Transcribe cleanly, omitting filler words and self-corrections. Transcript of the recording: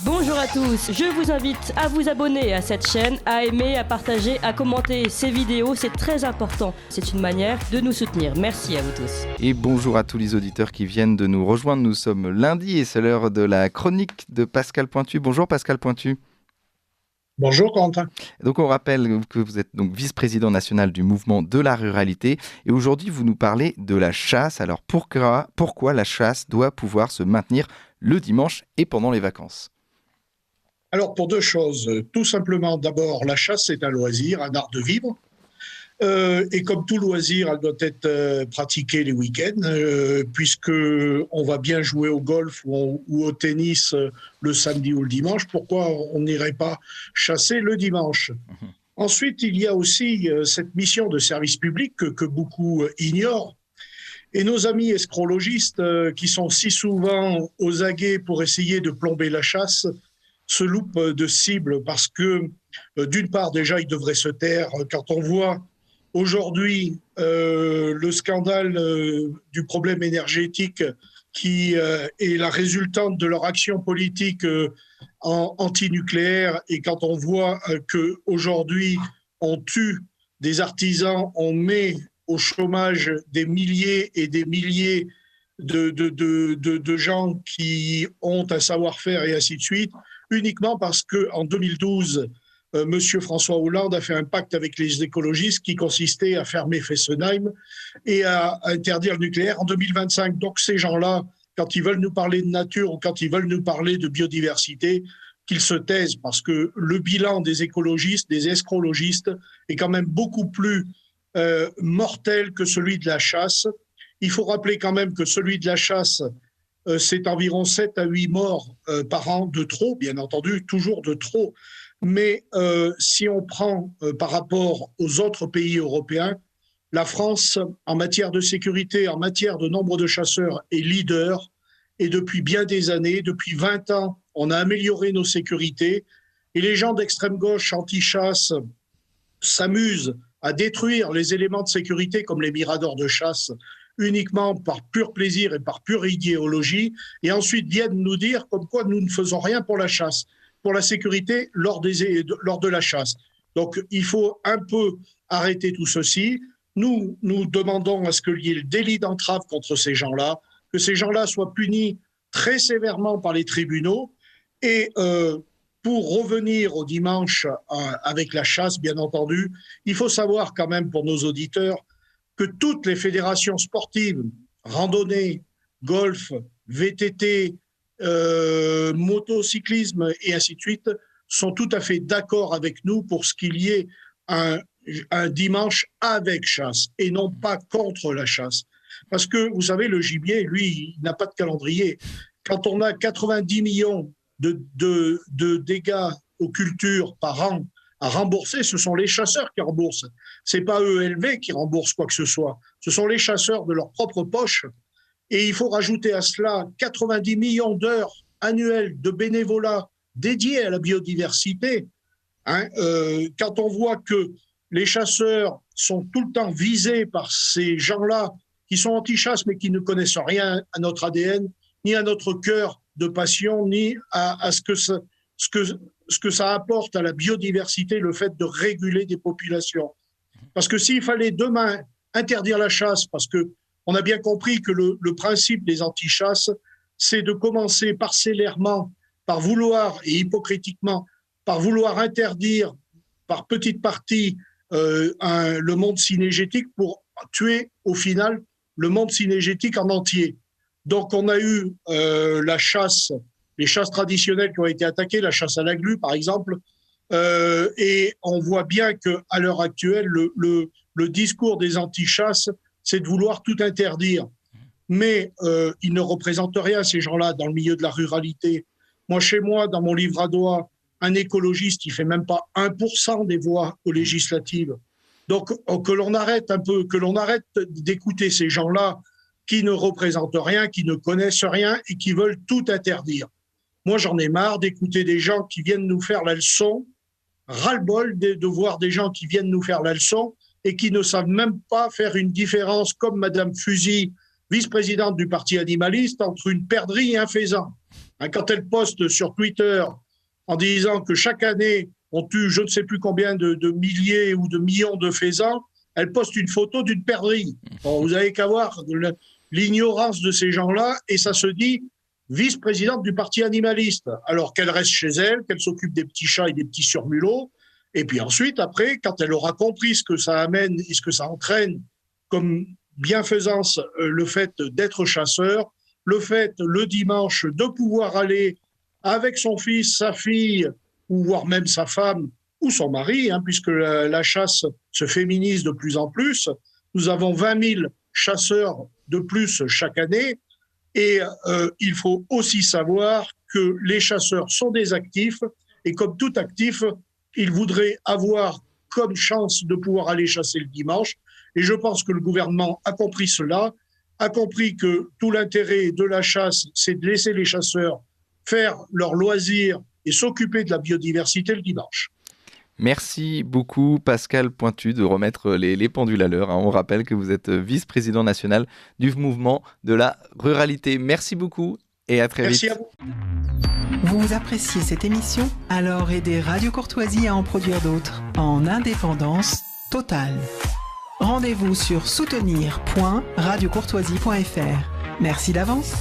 Bonjour à tous, je vous invite à vous abonner à cette chaîne, à aimer, à partager, à commenter ces vidéos, c'est très important. C'est une manière de nous soutenir. Merci à vous tous. Et bonjour à tous les auditeurs qui viennent de nous rejoindre. Nous sommes lundi et c'est l'heure de la chronique de Pascal Pointu. Bonjour Pascal Pointu. Bonjour Quentin. Donc on rappelle que vous êtes donc vice-président national du mouvement de la ruralité et aujourd'hui vous nous parlez de la chasse. Alors pourquoi la chasse doit pouvoir se maintenir le dimanche et pendant les vacances ? Alors pour deux choses, tout simplement d'abord la chasse c'est un loisir, un art de vivre et comme tout loisir elle doit être pratiquée les week-ends puisque on va bien jouer au golf ou au tennis le samedi ou le dimanche, pourquoi on n'irait pas chasser le dimanche ? Ensuite il y a aussi cette mission de service public que beaucoup ignorent. Et nos amis escrologistes qui sont si souvent aux aguets pour essayer de plomber la chasse se loupent de cible parce que, d'une part, déjà, ils devraient se taire. Quand on voit aujourd'hui le scandale du problème énergétique qui est la résultante de leur action politique anti-nucléaire, et quand on voit qu'aujourd'hui, on tue des artisans, on met au chômage des milliers et des milliers de gens qui ont un savoir-faire et ainsi de suite, uniquement parce qu'en 2012, M. François Hollande a fait un pacte avec les écologistes qui consistait à fermer Fessenheim et à interdire le nucléaire en 2025. Donc ces gens-là, quand ils veulent nous parler de nature ou quand ils veulent nous parler de biodiversité, qu'ils se taisent parce que le bilan des écologistes, des escrologistes est quand même beaucoup plus mortel que celui de la chasse. Il faut rappeler quand même que celui de la chasse, c'est environ 7 à 8 morts par an de trop, bien entendu, toujours de trop. Mais si on prend par rapport aux autres pays européens, la France, en matière de sécurité, en matière de nombre de chasseurs, est leader. Et depuis bien des années, depuis 20 ans, on a amélioré nos sécurités. Et les gens d'extrême gauche anti-chasse s'amusent à détruire les éléments de sécurité comme les miradors de chasse uniquement par pur plaisir et par pure idéologie, et ensuite viennent nous dire comme quoi nous ne faisons rien pour la chasse, pour la sécurité lors de la chasse. Donc il faut un peu arrêter tout ceci. Nous demandons à ce qu'il y ait le délit d'entrave contre ces gens-là, que ces gens-là soient punis très sévèrement par les tribunaux, et pour revenir au dimanche avec la chasse, bien entendu, il faut savoir quand même pour nos auditeurs que toutes les fédérations sportives, randonnée, golf, VTT, motocyclisme et ainsi de suite, sont tout à fait d'accord avec nous pour ce qu'il y ait un dimanche avec chasse et non pas contre la chasse. Parce que, vous savez, le gibier, lui, il n'a pas de calendrier. Quand on a 90 millions de dégâts aux cultures par an à rembourser, ce sont les chasseurs qui remboursent. Ce n'est pas ELV qui rembourse quoi que ce soit. Ce sont les chasseurs de leur propre poche. Et il faut rajouter à cela 90 millions d'heures annuelles de bénévolat dédiées à la biodiversité. Quand on voit que les chasseurs sont tout le temps visés par ces gens-là qui sont anti-chasse mais qui ne connaissent rien à notre ADN, ni à notre cœur de passion, ni à ce que ça apporte à la biodiversité, le fait de réguler des populations. Parce que s'il fallait demain interdire la chasse, parce qu'on a bien compris que le principe des anti-chasses, c'est de commencer parcellairement, par vouloir, et hypocritiquement, par vouloir interdire par petites parties le monde cynégétique pour tuer au final le monde cynégétique en entier. Donc on a eu la chasse, les chasses traditionnelles qui ont été attaquées, la chasse à la glu par exemple, et on voit bien qu'à l'heure actuelle, le discours des anti-chasses, c'est de vouloir tout interdire. Mais ils ne représentent rien, ces gens-là, dans le milieu de la ruralité. Moi, chez moi, dans mon livre à doigt, un écologiste, il ne fait même pas 1% des voix aux législatives. Donc, que l'on arrête un peu, que l'on arrête d'écouter ces gens-là qui ne représentent rien, qui ne connaissent rien et qui veulent tout interdire. Moi, j'en ai marre d'écouter des gens qui viennent nous faire la leçon, ras-le-bol de voir des gens qui viennent nous faire la leçon et qui ne savent même pas faire une différence, comme Madame Fusy vice-présidente du parti animaliste, entre une perdrix et un faisan. Quand elle poste sur Twitter en disant que chaque année, on tue je ne sais plus combien de milliers ou de millions de faisans, elle poste une photo d'une perdrix. Bon, vous n'avez qu'à voir l'ignorance de ces gens-là, et ça se dit vice-présidente du parti animaliste, alors qu'elle reste chez elle, qu'elle s'occupe des petits chats et des petits surmulots, et puis ensuite, après, quand elle aura compris ce que ça amène et ce que ça entraîne comme bienfaisance, le fait d'être chasseur, le fait, le dimanche, de pouvoir aller avec son fils, sa fille, ou voire même sa femme, ou son mari, puisque la chasse se féminise de plus en plus. Nous avons 20 000 chasseurs de plus chaque année, et il faut aussi savoir que les chasseurs sont des actifs, et comme tout actif, ils voudraient avoir comme chance de pouvoir aller chasser le dimanche. Et je pense que le gouvernement a compris cela, a compris que tout l'intérêt de la chasse, c'est de laisser les chasseurs faire leur loisir et s'occuper de la biodiversité le dimanche. Merci beaucoup Pascal Pointu de remettre les pendules à l'heure. On rappelle que vous êtes vice-président national du mouvement de la ruralité. Merci beaucoup et à très vite. Merci à vous. Vous appréciez cette émission? Alors aidez Radio Courtoisie à en produire d'autres en indépendance totale. Rendez-vous sur soutenir.radiocourtoisie.fr. Merci d'avance.